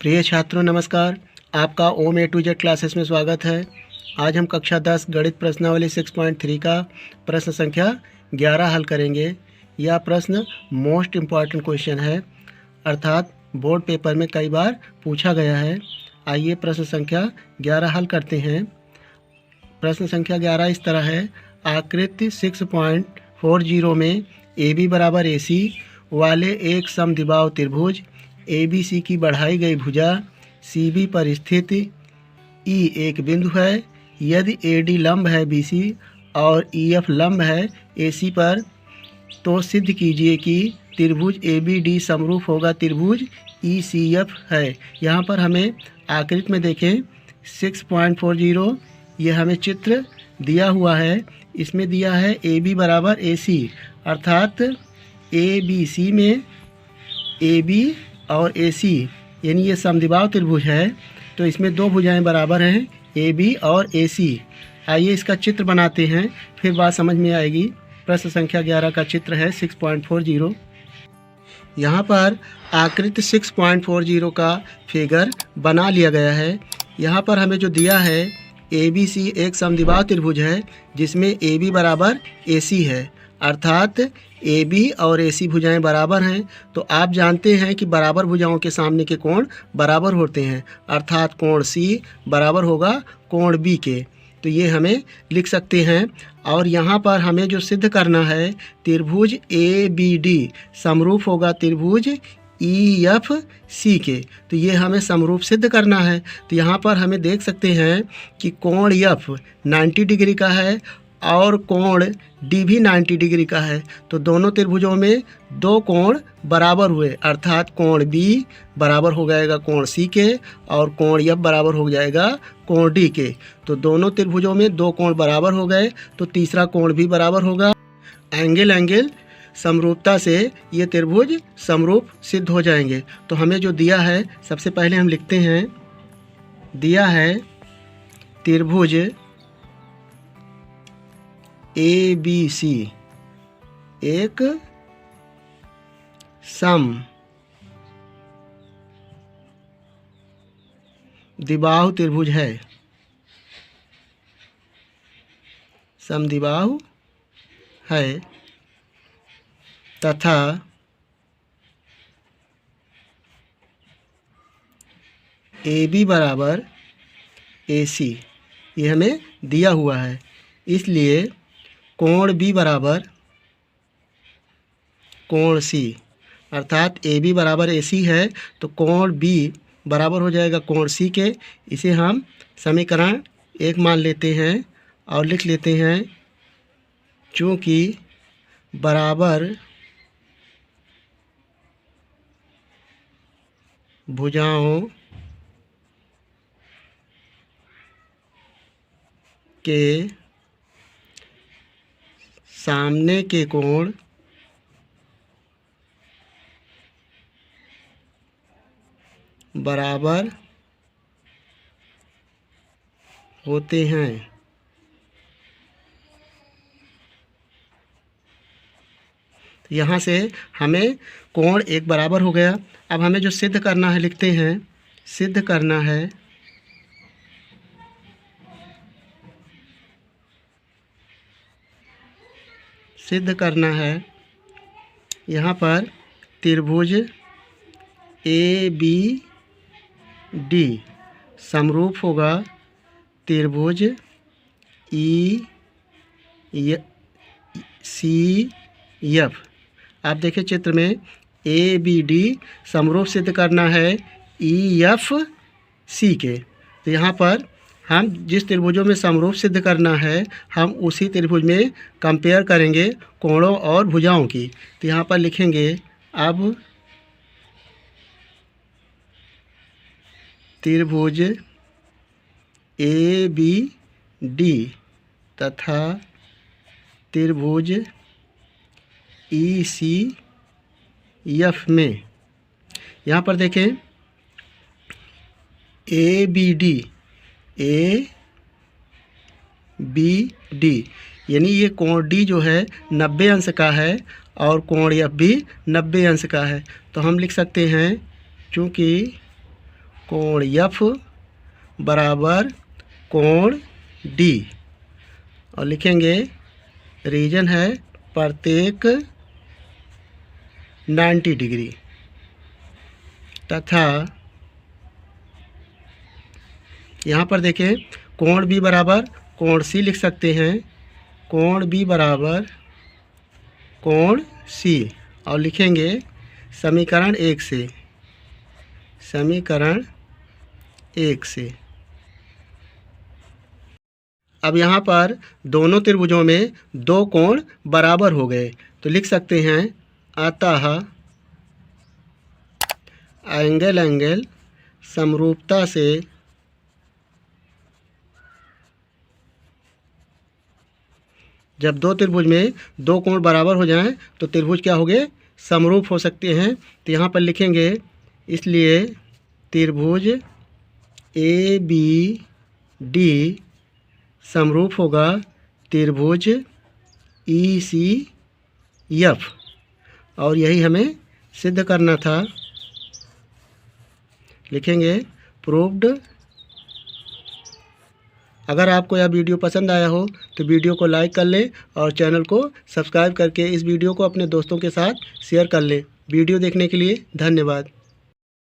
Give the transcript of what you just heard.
प्रिय छात्रों नमस्कार। आपका ओम ए टू जेड क्लासेस में स्वागत है। आज हम कक्षा 10 गणित प्रश्नावली 6.3 का प्रश्न संख्या 11 हल करेंगे। यह प्रश्न मोस्ट इम्पॉर्टेंट क्वेश्चन है, अर्थात बोर्ड पेपर में कई बार पूछा गया है। आइए प्रश्न संख्या 11 हल करते हैं। प्रश्न संख्या 11 इस तरह है। आकृति 6.40 में AB बराबर AC वाले एक समद्विबाहु त्रिभुज ABC की बढ़ाई गई भुजा CB पर स्थित E एक बिंदु है। यदि AD लंब है BC और EF लंब है AC पर, तो सिद्ध कीजिए कि त्रिभुज ABD समरूप होगा त्रिभुज ECF है। यहाँ पर हमें आकृति में देखें 6.40, ये हमें चित्र दिया हुआ है। इसमें दिया है AB बराबर AC, अर्थात ABC में AB और AC यानी ये समद्विबाहु त्रिभुज है, तो इसमें दो भुजाएं बराबर हैं AB और AC। आइए इसका चित्र बनाते हैं, फिर बात समझ में आएगी। प्रश्न संख्या 11 का चित्र है 6.40। यहाँ पर आकृति 6.40 का फिगर बना लिया गया है। यहाँ पर हमें जो दिया है ABC एक समद्विबाहु त्रिभुज है जिसमें AB बराबर AC है, अर्थात AB और AC भुजाएं बराबर हैं। तो आप जानते हैं कि बराबर भुजाओं के सामने के कोण बराबर होते हैं, अर्थात कोण C बराबर होगा कोण B के। तो ये हमें लिख सकते हैं। और यहाँ पर हमें जो सिद्ध करना है, त्रिभुज ABD समरूप होगा त्रिभुज EFC के। तो ये हमें समरूप सिद्ध करना है। तो यहाँ पर हमें देख सकते हैं कि कोण F 90 डिग्री का है और कोण D भी 90 डिग्री का है। तो दोनों त्रिभुजों में दो कोण बराबर हुए, अर्थात कोण B बराबर हो जाएगा कोण C के और कोण F बराबर हो जाएगा कोण D के। तो दोनों त्रिभुजों में दो कोण बराबर हो गए, तो तीसरा कोण भी बराबर होगा। एंगल समरूपता से ये त्रिभुज समरूप सिद्ध हो जाएंगे। तो हमें जो दिया है, सबसे पहले हम लिखते हैं, दिया है त्रिभुज ABC एक समद्विबाहु त्रिभुज है, समद्विबाहु है तथा AB बराबर AC, ये हमें दिया हुआ है। इसलिए कोण B बराबर कोण C, अर्थात AB बराबर AC है, तो कोण B बराबर हो जाएगा कोण C के। इसे हम समीकरण 1 मान लेते हैं और लिख लेते हैं, चूँकि बराबर भुजाओं के सामने के कोण बराबर होते हैं। यहाँ से हमें कोण एक बराबर हो गया। अब हमें जो सिद्ध करना है लिखते हैं, सिद्ध करना है यहाँ पर त्रिभुज ABD समरूप होगा त्रिभुज ECF। आप देखिए चित्र में ABD समरूप सिद्ध करना है EFC के। तो यहाँ पर हम जिस त्रिभुजों में समरूप सिद्ध करना है, हम उसी त्रिभुज में कंपेयर करेंगे कोणों और भुजाओं की। तो यहाँ पर लिखेंगे, अब त्रिभुज ABD तथा त्रिभुज ECF में, यहाँ पर देखें ABD यानी ये कोण D जो है 90 अंश का है और कोण F भी 90 अंश का है। तो हम लिख सकते हैं, चूँकि कोण एफ बराबर कोण डी, और लिखेंगे रीजन है प्रत्येक 90 डिग्री, तथा यहाँ पर देखें कोण बी बराबर कोण सी लिख सकते हैं, कोण बी बराबर कोण सी, और लिखेंगे समीकरण 1 से, समीकरण 1 से। अब यहाँ पर दोनों त्रिभुजों में दो कोण बराबर हो गए, तो लिख सकते हैं अतः एंगल समरूपता से जब दो त्रिभुज में दो कोण बराबर हो जाएं तो त्रिभुज क्या हो गए, समरूप हो सकते हैं। तो यहाँ पर लिखेंगे इसलिए त्रिभुज ए बी डी समरूप होगा त्रिभुज ई सी एफ, और यही हमें सिद्ध करना था। लिखेंगे प्रूव्ड। अगर आपको यह वीडियो पसंद आया हो तो वीडियो को लाइक कर लें और चैनल को सब्सक्राइब करके इस वीडियो को अपने दोस्तों के साथ शेयर कर लें। वीडियो देखने के लिए धन्यवाद।